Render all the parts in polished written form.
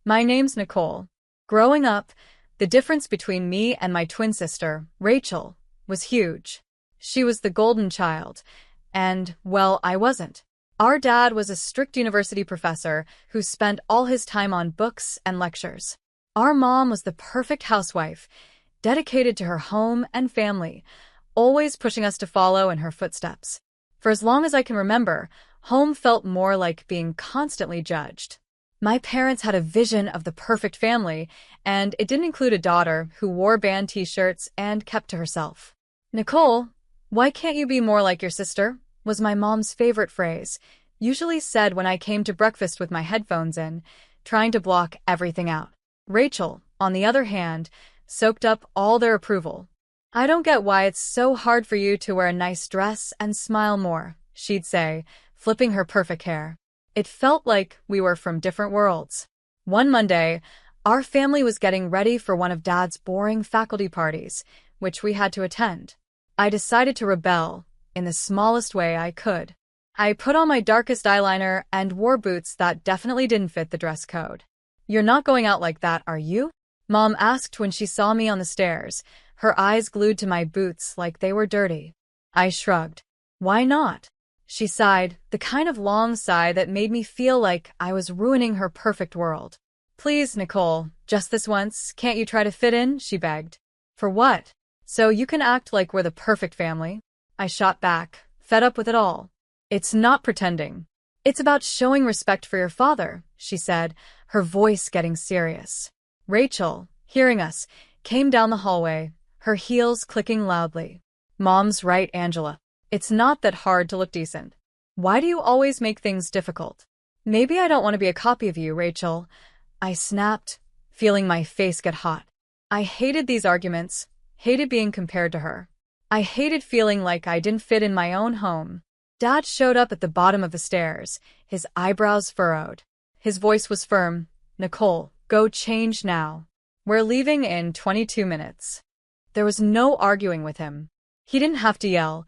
My name's Nicole. Growing up, the difference between me and my twin sister, Rachel, was huge. She was the golden child, and, well, I wasn't. Our dad was a strict university professor who spent all his time on books and lectures. Our mom was the perfect housewife, dedicated to her home and family, always pushing us to follow in her footsteps. For as long as I can remember, home felt more like being constantly judged. My parents had a vision of the perfect family, and it didn't include a daughter who wore band t-shirts and kept to herself. "Nicole, why can't you be more like your sister?" was my mom's favorite phrase, usually said when I came to breakfast with my headphones in, trying to block everything out. Rachel, on the other hand, soaked up all their approval. "I don't get why it's so hard for you to wear a nice dress and smile more," she'd say, flipping her perfect hair. It felt like we were from different worlds. One Monday, our family was getting ready for one of Dad's boring faculty parties, which we had to attend. I decided to rebel in the smallest way I could. I put on my darkest eyeliner and wore boots that definitely didn't fit the dress code. "You're not going out like that, are you?" Mom asked when she saw me on the stairs, her eyes glued to my boots like they were dirty. I shrugged. "Why not?" She sighed, the kind of long sigh that made me feel like I was ruining her perfect world. "Please, Nicole, just this once, can't you try to fit in?" she begged. "For what? So you can act like we're the perfect family?" I shot back, fed up with it all. "It's not pretending. It's about showing respect for your father," she said, her voice getting serious. Rachel, hearing us, came down the hallway, her heels clicking loudly. "Mom's right, Angela. It's not that hard to look decent. Why do you always make things difficult?" "Maybe I don't want to be a copy of you, Rachel," I snapped, feeling my face get hot. I hated these arguments, hated being compared to her. I hated feeling like I didn't fit in my own home. Dad showed up at the bottom of the stairs, his eyebrows furrowed. His voice was firm. "Nicole, go change now. We're leaving in 22 minutes. There was no arguing with him. He didn't have to yell.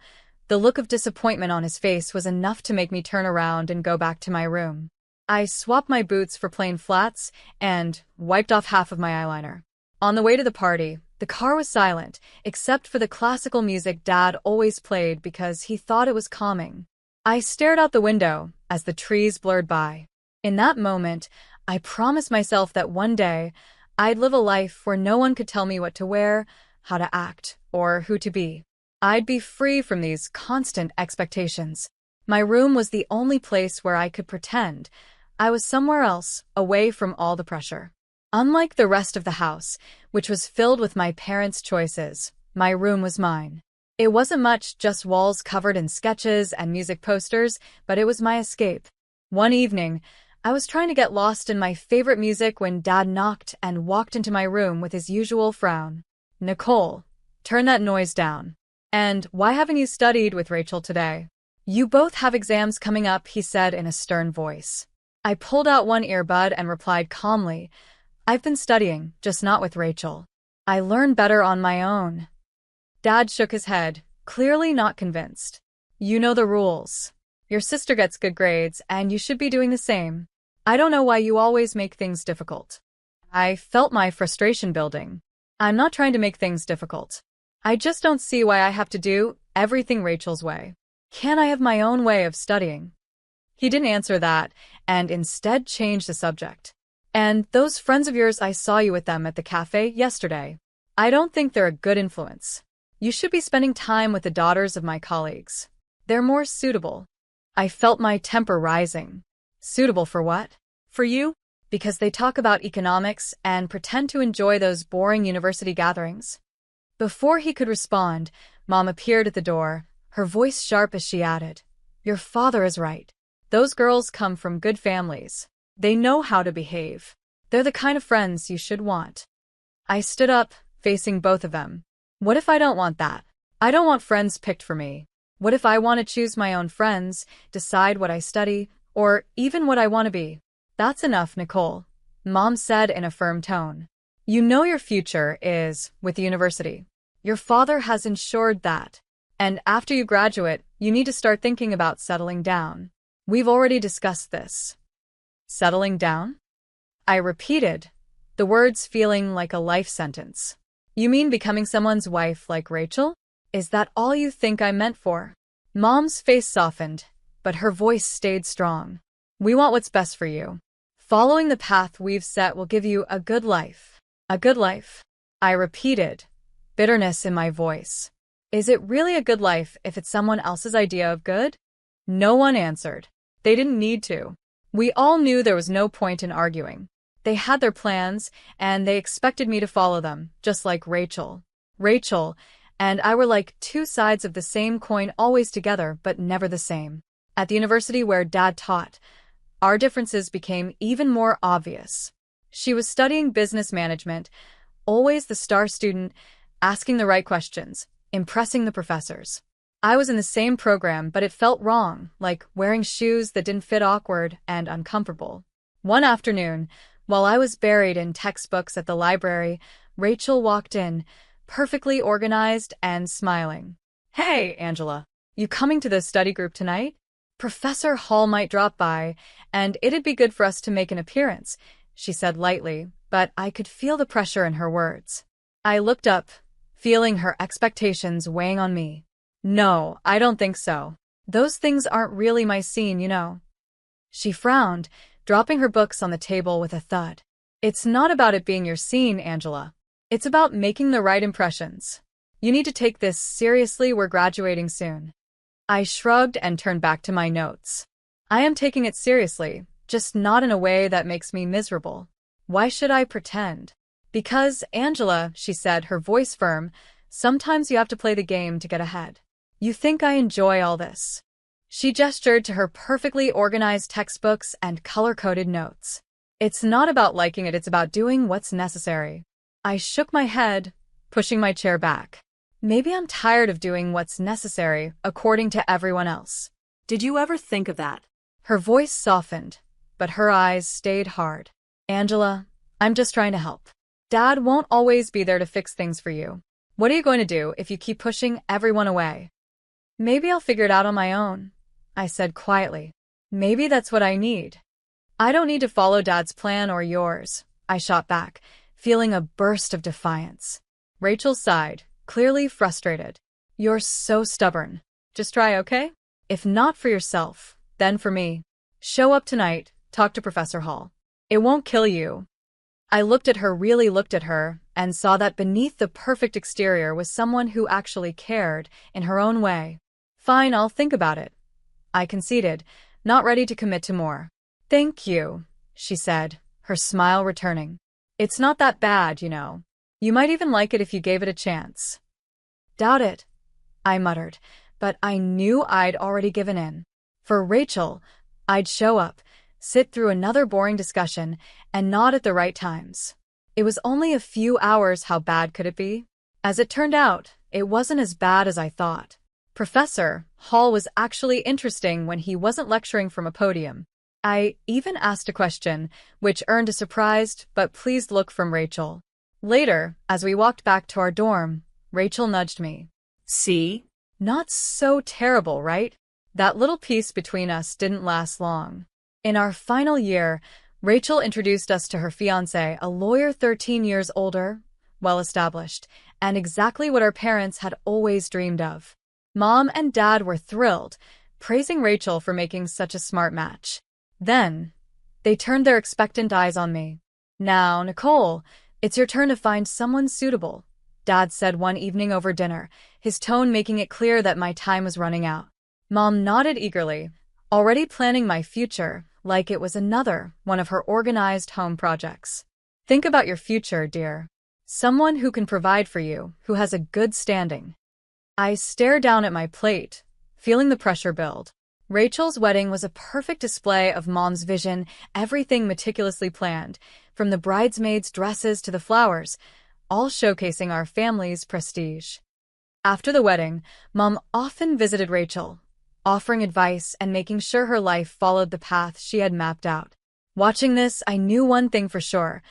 The look of disappointment on his face was enough to make me turn around and go back to my room. I swapped my boots for plain flats and wiped off half of my eyeliner. On the way to the party, the car was silent, except for the classical music Dad always played because he thought it was calming. I stared out the window as the trees blurred by. In that moment, I promised myself that one day, I'd live a life where no one could tell me what to wear, how to act, or who to be. I'd be free from these constant expectations. My room was the only place where I could pretend I was somewhere else, away from all the pressure. Unlike the rest of the house, which was filled with my parents' choices, my room was mine. It wasn't much, just walls covered in sketches and music posters, but it was my escape. One evening, I was trying to get lost in my favorite music when Dad knocked and walked into my room with his usual frown. "Nicole, turn that noise down. And why haven't you studied with Rachel today?" "You both have exams coming up," he said in a stern voice. I pulled out one earbud and replied calmly, "I've been studying, just not with Rachel. I learn better on my own." Dad shook his head, clearly not convinced. "You know the rules. Your sister gets good grades, and you should be doing the same. I don't know why you always make things difficult." I felt my frustration building. "I'm not trying to make things difficult. I just don't see why I have to do everything Rachel's way. Can't I have my own way of studying?" He didn't answer that, and instead changed the subject. "And those friends of yours, I saw you with them at the cafe yesterday. I don't think they're a good influence. You should be spending time with the daughters of my colleagues. They're more suitable." I felt my temper rising. Suitable for what? For you? Because they talk about economics and pretend to enjoy those boring university gatherings. Before he could respond, Mom appeared at the door, her voice sharp as she added, "Your father is right. Those girls come from good families. They know how to behave. They're the kind of friends you should want." I stood up, facing both of them. What if I don't want that? I don't want friends picked for me. What if I want to choose my own friends, decide what I study, or even what I want to be? "That's enough, Nicole," Mom said in a firm tone. "You know your future is with the university. Your father has ensured that. And after you graduate, you need to start thinking about settling down. We've already discussed this." "Settling down?" I repeated, the words feeling like a life sentence. You mean becoming someone's wife like Rachel? Is that all you think I meant for? Mom's face softened, but her voice stayed strong. We want what's best for you. Following the path we've set will give you a good life. A good life. I repeated, bitterness in my voice. Is it really a good life if it's someone else's idea of good? No one answered. They didn't need to. We all knew there was no point in arguing. They had their plans, and they expected me to follow them, just like Rachel. Rachel and I were like two sides of the same coin, always together, but never the same. At the university where Dad taught, our differences became even more obvious. She was studying business management, always the star student, asking the right questions, impressing the professors. I was in the same program, but it felt wrong, like wearing shoes that didn't fit, awkward and uncomfortable. One afternoon, while I was buried in textbooks at the library, Rachel walked in, perfectly organized and smiling. Hey, Angela, you coming to the study group tonight? Professor Hall might drop by, and it'd be good for us to make an appearance, she said lightly, but I could feel the pressure in her words. I looked up, feeling her expectations weighing on me. No, I don't think so. Those things aren't really my scene, you know. She frowned, dropping her books on the table with a thud. It's not about it being your scene, Angela. It's about making the right impressions. You need to take this seriously, we're graduating soon. I shrugged and turned back to my notes. I am taking it seriously, just not in a way that makes me miserable. Why should I pretend? Because, Angela, she said, her voice firm, sometimes you have to play the game to get ahead. You think I enjoy all this? She gestured to her perfectly organized textbooks and color-coded notes. It's not about liking it, it's about doing what's necessary. I shook my head, pushing my chair back. Maybe I'm tired of doing what's necessary according to everyone else. Did you ever think of that? Her voice softened, but her eyes stayed hard. Angela, I'm just trying to help. Dad won't always be there to fix things for you. What are you going to do if you keep pushing everyone away? Maybe I'll figure it out on my own, I said quietly. Maybe that's what I need. I don't need to follow Dad's plan or yours, I shot back, feeling a burst of defiance. Rachel sighed, clearly frustrated. You're so stubborn. Just try, okay? If not for yourself, then for me. Show up tonight, talk to Professor Hall. It won't kill you. I looked at her, really looked at her, and saw that beneath the perfect exterior was someone who actually cared, in her own way. Fine, I'll think about it. I conceded, not ready to commit to more. Thank you, she said, her smile returning. It's not that bad, you know. You might even like it if you gave it a chance. Doubt it, I muttered, but I knew I'd already given in. For Rachel, I'd show up, sit through another boring discussion, and nod at the right times. It was only a few hours, how bad could it be? As it turned out, it wasn't as bad as I thought. Professor Hall was actually interesting when he wasn't lecturing from a podium. I even asked a question, which earned a surprised but pleased look from Rachel. Later, as we walked back to our dorm, Rachel nudged me. See? Not so terrible, right? That little piece between us didn't last long. In our final year, Rachel introduced us to her fiancé, a lawyer 13 years older, well-established, and exactly what our parents had always dreamed of. Mom and Dad were thrilled, praising Rachel for making such a smart match. Then, they turned their expectant eyes on me. Now, Nicole, it's your turn to find someone suitable, Dad said one evening over dinner, his tone making it clear that my time was running out. Mom nodded eagerly, already planning my future, like it was another one of her organized home projects. Think about your future, dear. Someone who can provide for you, who has a good standing. I stared down at my plate, feeling the pressure build. Rachel's wedding was a perfect display of Mom's vision, everything meticulously planned, from the bridesmaids' dresses to the flowers, all showcasing our family's prestige. After the wedding, Mom often visited Rachel, offering advice and making sure her life followed the path she had mapped out. Watching this, I knew one thing for sure.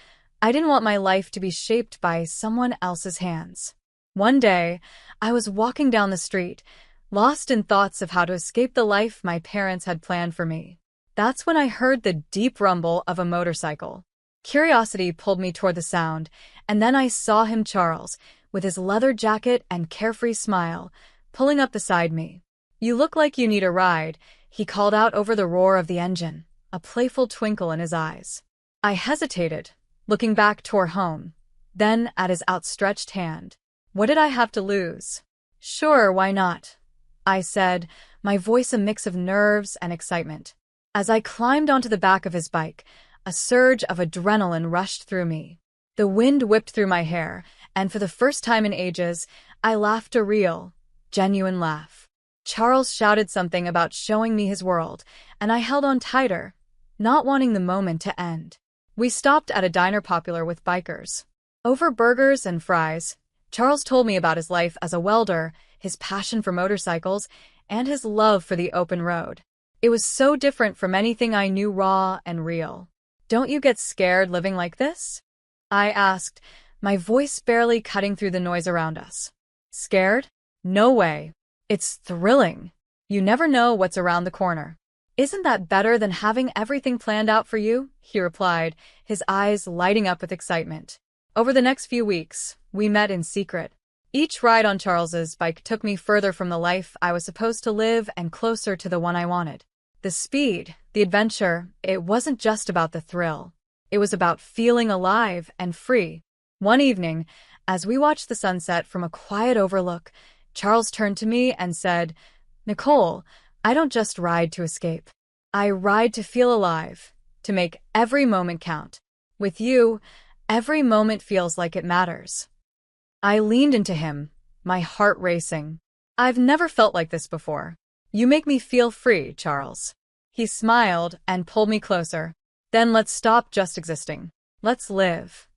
I didn't want my life to be shaped by someone else's hands. One day, I was walking down the street, lost in thoughts of how to escape the life my parents had planned for me. That's when I heard the deep rumble of a motorcycle. Curiosity pulled me toward the sound, and then I saw him, Charles, with his leather jacket and carefree smile, pulling up beside me. "You look like you need a ride," he called out over the roar of the engine, a playful twinkle in his eyes. I hesitated, looking back toward home, then at his outstretched hand. What did I have to lose? "Sure, why not?" I said, my voice a mix of nerves and excitement. As I climbed onto the back of his bike, a surge of adrenaline rushed through me. The wind whipped through my hair, and for the first time in ages, I laughed a real, genuine laugh. Charles shouted something about showing me his world, and I held on tighter, not wanting the moment to end. We stopped at a diner popular with bikers. Over burgers and fries, Charles told me about his life as a welder, his passion for motorcycles, and his love for the open road. It was so different from anything I knew, raw and real. "Don't you get scared living like this?" I asked, my voice barely cutting through the noise around us. "Scared? No way. It's thrilling. You never know what's around the corner." "Isn't that better than having everything planned out for you?" he replied, his eyes lighting up with excitement. Over the next few weeks, we met in secret. Each ride on Charles's bike took me further from the life I was supposed to live and closer to the one I wanted. The speed, the adventure, it wasn't just about the thrill. It was about feeling alive and free. One evening, as we watched the sunset from a quiet overlook, Charles turned to me and said, "Nicole, I don't just ride to escape. I ride to feel alive, to make every moment count. With you, every moment feels like it matters." I leaned into him, my heart racing. "I've never felt like this before. You make me feel free, Charles." He smiled and pulled me closer. "Then let's stop just existing. Let's live."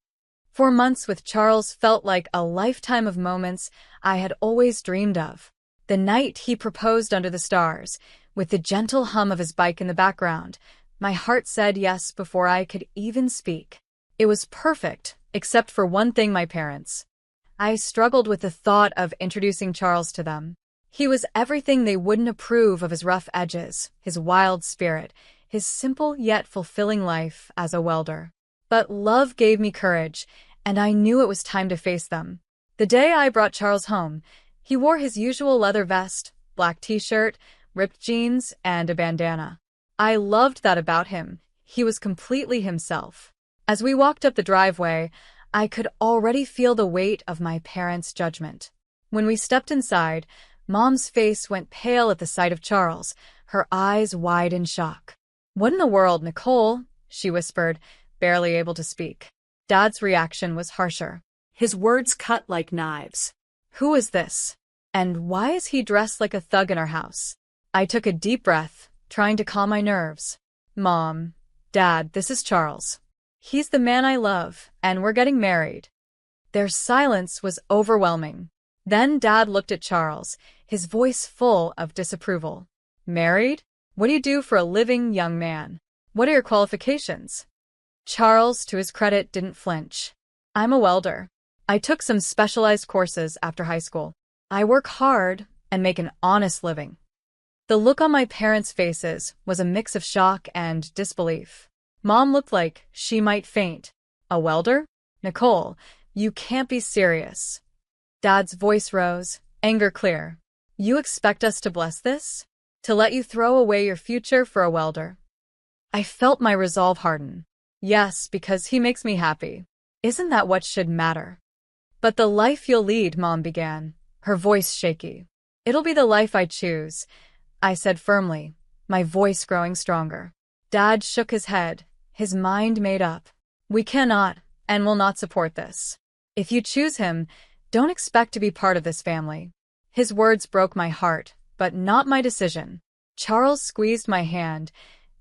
4 months with Charles felt like a lifetime of moments I had always dreamed of. The night he proposed under the stars, with the gentle hum of his bike in the background, my heart said yes before I could even speak. It was perfect, except for one thing: my parents. I struggled with the thought of introducing Charles to them. He was everything they wouldn't approve of: his rough edges, his wild spirit, his simple yet fulfilling life as a welder. But love gave me courage, and I knew it was time to face them. The day I brought Charles home, he wore his usual leather vest, black t-shirt, ripped jeans, and a bandana. I loved that about him. He was completely himself. As we walked up the driveway, I could already feel the weight of my parents' judgment. When we stepped inside, Mom's face went pale at the sight of Charles, her eyes wide in shock. "What in the world, Nicole?" she whispered, barely able to speak. Dad's reaction was harsher. His words cut like knives. "Who is this? And why is he dressed like a thug in our house?" I took a deep breath, trying to calm my nerves. "Mom, Dad, this is Charles. He's the man I love, and we're getting married." Their silence was overwhelming. Then Dad looked at Charles, his voice full of disapproval. "Married? What do you do for a living, young man? What are your qualifications?" Charles, to his credit, didn't flinch. "I'm a welder. I took some specialized courses after high school. I work hard and make an honest living." The look on my parents' faces was a mix of shock and disbelief. Mom looked like she might faint. "A welder? Nicole, you can't be serious." Dad's voice rose, anger clear. "You expect us to bless this? To let you throw away your future for a welder?" I felt my resolve harden. "Yes, because he makes me happy. Isn't that what should matter?" "But the life you'll lead," Mom began, her voice shaky. "It'll be the life I choose," I said firmly, my voice growing stronger. Dad shook his head, his mind made up. "We cannot and will not support this. If you choose him, don't expect to be part of this family." His words broke my heart, but not my decision. Charles squeezed my hand,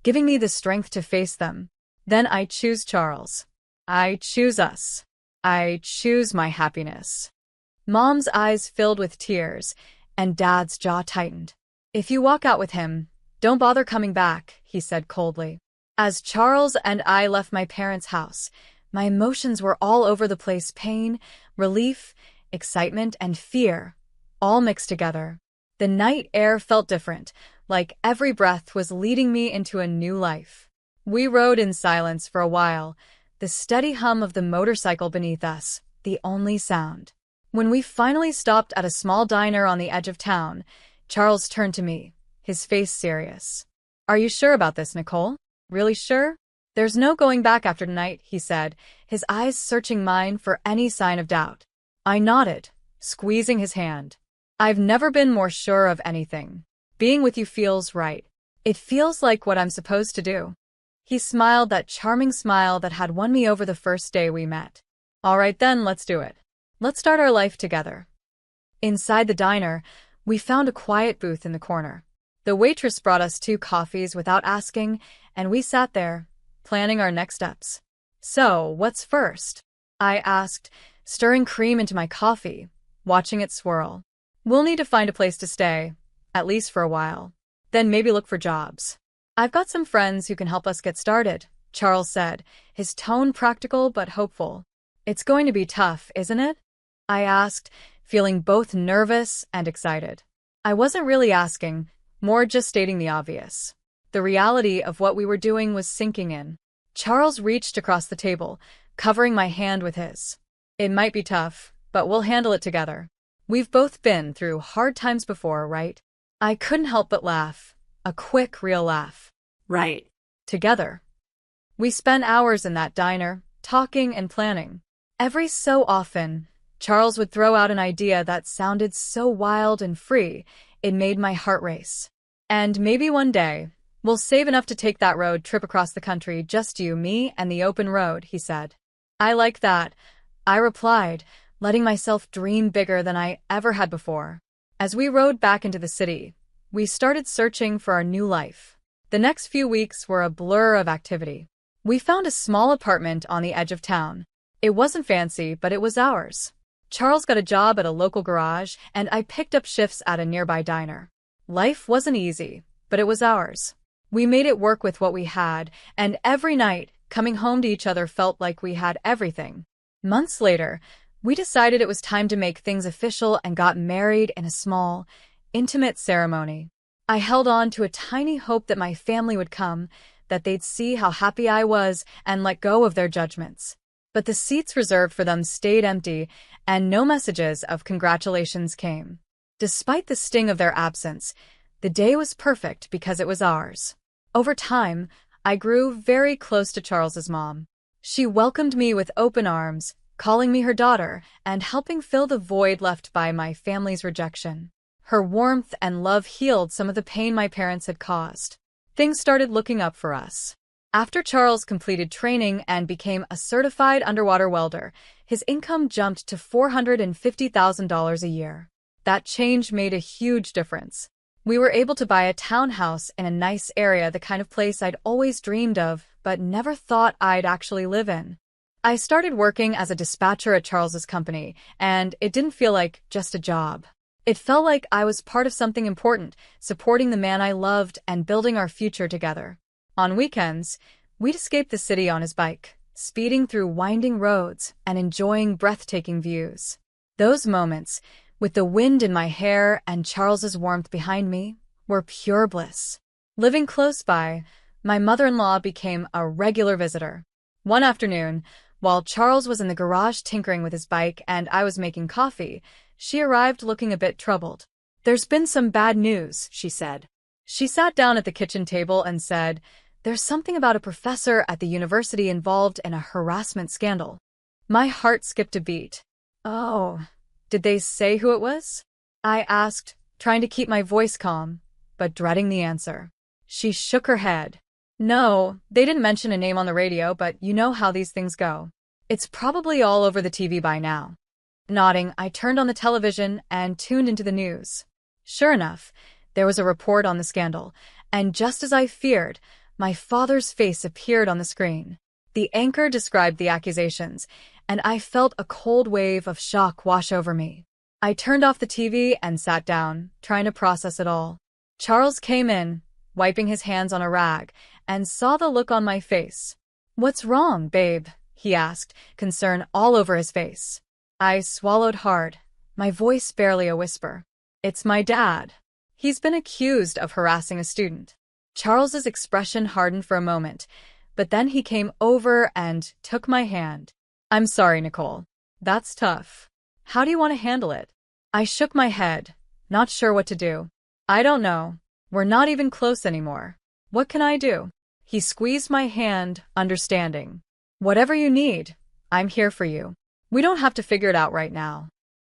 giving me the strength to face them. "Then I choose Charles. I choose us. I choose my happiness." Mom's eyes filled with tears, and Dad's jaw tightened. "If you walk out with him, don't bother coming back," he said coldly. As Charles and I left my parents' house, my emotions were all over the place: pain, relief, excitement, and fear, all mixed together. The night air felt different, like every breath was leading me into a new life. We rode in silence for a while, the steady hum of the motorcycle beneath us, the only sound. When we finally stopped at a small diner on the edge of town, Charles turned to me, his face serious. "Are you sure about this, Nicole? Really sure? There's no going back after tonight," he said, his eyes searching mine for any sign of doubt. I nodded, squeezing his hand. "I've never been more sure of anything. Being with you feels right. It feels like what I'm supposed to do." He smiled that charming smile that had won me over the first day we met. "All right then, let's do it. Let's start our life together." Inside the diner, we found a quiet booth in the corner. The waitress brought us 2 coffees without asking, and we sat there, planning our next steps. "So, what's first?" I asked, stirring cream into my coffee, watching it swirl. "We'll need to find a place to stay, at least for a while. Then maybe look for jobs. I've got some friends who can help us get started," Charles said, his tone practical but hopeful. "It's going to be tough, isn't it?" I asked, feeling both nervous and excited. I wasn't really asking, more just stating the obvious. The reality of what we were doing was sinking in. Charles reached across the table, covering my hand with his. "It might be tough, but we'll handle it together. We've both been through hard times before, right?" I couldn't help but laugh, a quick, real laugh. "Right." Together. We spent hours in that diner, talking and planning. Every so often, Charles would throw out an idea that sounded so wild and free, it made my heart race. "And maybe one day, we'll save enough to take that road trip across the country, just you, me, and the open road," he said. "I like that," I replied, letting myself dream bigger than I ever had before. As we rode back into the city, we started searching for our new life. The next few weeks were a blur of activity. We found a small apartment on the edge of town. It wasn't fancy, but it was ours. Charles got a job at a local garage, and I picked up shifts at a nearby diner. Life wasn't easy, but it was ours. We made it work with what we had, and every night, coming home to each other felt like we had everything. Months later, we decided it was time to make things official and got married in a small, intimate ceremony. I held on to a tiny hope that my family would come, that they'd see how happy I was and let go of their judgments. But the seats reserved for them stayed empty, and no messages of congratulations came. Despite the sting of their absence, the day was perfect because it was ours. Over time, I grew very close to Charles's mom. She welcomed me with open arms, calling me her daughter and helping fill the void left by my family's rejection. Her warmth and love healed some of the pain my parents had caused. Things started looking up for us. After Charles completed training and became a certified underwater welder, his income jumped to $450,000 a year. That change made a huge difference. We were able to buy a townhouse in a nice area, the kind of place I'd always dreamed of, but never thought I'd actually live in. I started working as a dispatcher at Charles's company, and it didn't feel like just a job. It felt like I was part of something important, supporting the man I loved and building our future together. On weekends, we'd escape the city on his bike, speeding through winding roads and enjoying breathtaking views. Those moments, with the wind in my hair and Charles's warmth behind me, were pure bliss. Living close by, my mother-in-law became a regular visitor. One afternoon, while Charles was in the garage tinkering with his bike and I was making coffee, she arrived looking a bit troubled. "There's been some bad news," she said. She sat down at the kitchen table and said, "There's something about a professor at the university involved in a harassment scandal." My heart skipped a beat. "Oh, did they say who it was?" I asked, trying to keep my voice calm, but dreading the answer. She shook her head. "No, they didn't mention a name on the radio, but you know how these things go. It's probably all over the TV by now." Nodding, I turned on the television and tuned into the news. Sure enough, there was a report on the scandal, and just as I feared, my father's face appeared on the screen. The anchor described the accusations, and I felt a cold wave of shock wash over me. I turned off the TV and sat down, trying to process it all. Charles came in, wiping his hands on a rag, and saw the look on my face. "What's wrong, babe?" he asked, concern all over his face. I swallowed hard, my voice barely a whisper. "It's my dad. He's been accused of harassing a student." Charles's expression hardened for a moment, but then he came over and took my hand. I'm sorry, Nicole. That's tough. How do you want to handle it? I shook my head, not sure what to do. I don't know. We're not even close anymore. What can I do? He squeezed my hand, understanding. Whatever you need, I'm here for you. We don't have to figure it out right now.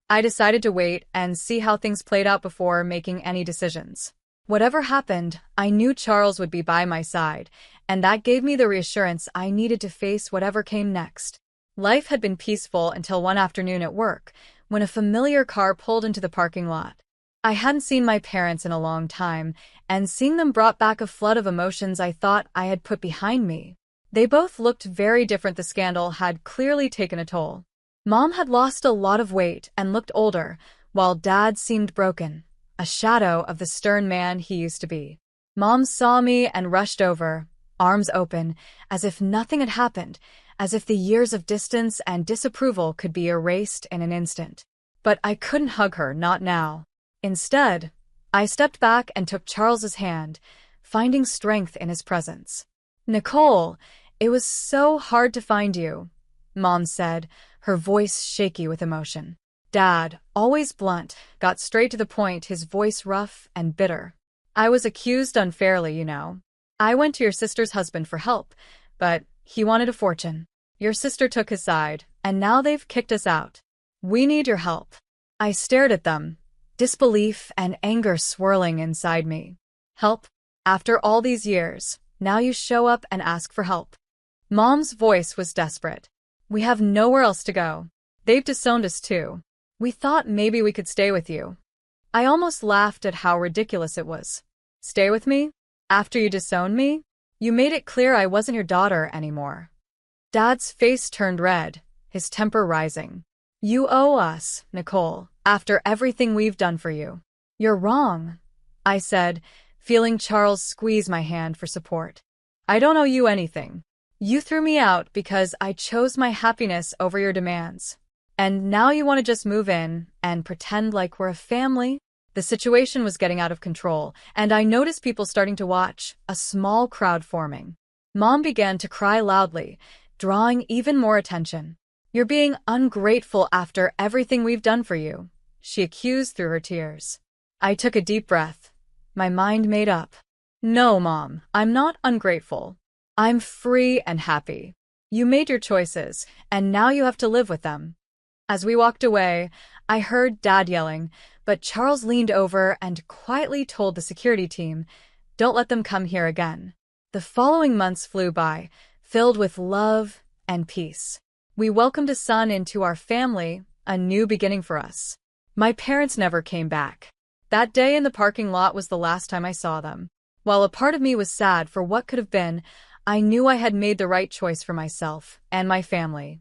I decided to wait and see how things played out before making any decisions. Whatever happened, I knew Charles would be by my side, and that gave me the reassurance I needed to face whatever came next. Life had been peaceful until one afternoon at work, when a familiar car pulled into the parking lot. I hadn't seen my parents in a long time, and seeing them brought back a flood of emotions I thought I had put behind me. They both looked very different. The scandal had clearly taken a toll. Mom had lost a lot of weight and looked older, while Dad seemed broken, a shadow of the stern man he used to be. Mom saw me and rushed over, arms open, as if nothing had happened, as if the years of distance and disapproval could be erased in an instant. But I couldn't hug her, not now. Instead, I stepped back and took Charles's hand, finding strength in his presence. Nicole, it was so hard to find you, Mom said, her voice shaky with emotion. Dad, always blunt, got straight to the point, his voice rough and bitter. I was accused unfairly, you know. I went to your sister's husband for help, but he wanted a fortune. Your sister took his side, and now they've kicked us out. We need your help. I stared at them, disbelief and anger swirling inside me. Help? After all these years, now you show up and ask for help. Mom's voice was desperate. We have nowhere else to go. They've disowned us too. We thought maybe we could stay with you. I almost laughed at how ridiculous it was. Stay with me? After you disowned me? You made it clear I wasn't your daughter anymore. Dad's face turned red, his temper rising. You owe us, Nicole, after everything we've done for you. You're wrong, I said, feeling Charles squeeze my hand for support. I don't owe you anything. You threw me out because I chose my happiness over your demands. And now you want to just move in and pretend like we're a family? The situation was getting out of control, and I noticed people starting to watch, a small crowd forming. Mom began to cry loudly, drawing even more attention. You're being ungrateful after everything we've done for you, she accused through her tears. I took a deep breath, my mind made up. No, Mom, I'm not ungrateful. I'm free and happy. You made your choices, and now you have to live with them. As we walked away, I heard Dad yelling, but Charles leaned over and quietly told the security team, don't let them come here again. The following months flew by, filled with love and peace. We welcomed a son into our family, a new beginning for us. My parents never came back. That day in the parking lot was the last time I saw them. While a part of me was sad for what could have been, I knew I had made the right choice for myself and my family.